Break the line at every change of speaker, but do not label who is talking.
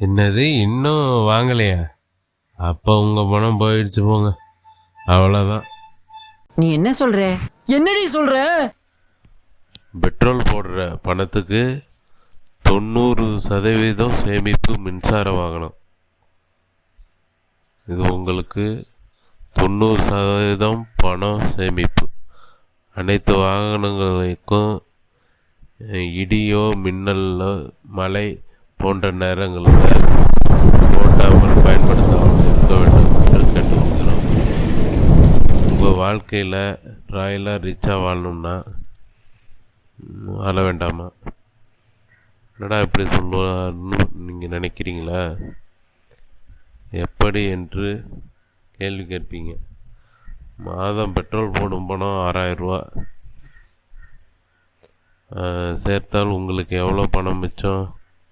என்னது இன்னும் வாங்கலையா? அப்போ உங்கள் பணம் போயிடுச்சு போங்க, அவ்வளோதான்.
நீ என்ன சொல்ற? என்னடி சொல்ற?
பெட்ரோல் போடுற பணத்துக்கு 90% சேமிப்பு மின்சார வாகனம். இது உங்களுக்கு 90% பணம் சேமிப்பு. அனைத்து வாகனங்களுக்கும் இடியோ மின்னலோ மழை போன்ற நேரங்களில் ஓட்டாமல் பயன்படுத்தாமல் இருக்க வேண்டும் என்று கேட்டுக்கொள்கிறோம். உங்கள் வாழ்க்கையில் ராயலாக ரிச்சாக வாழணும்னா வாழ வேண்டாமா? என்னடா இப்படி சொல்லுவார்னு நீங்கள் நினைக்கிறீங்களா? எப்படி என்று கேள்வி கேட்பீங்க. மாதம் பெட்ரோல் போடும் பணம் 6000 ரூபா. சேர்த்தால் உங்களுக்கு எவ்வளோ பணம் மிச்சம்?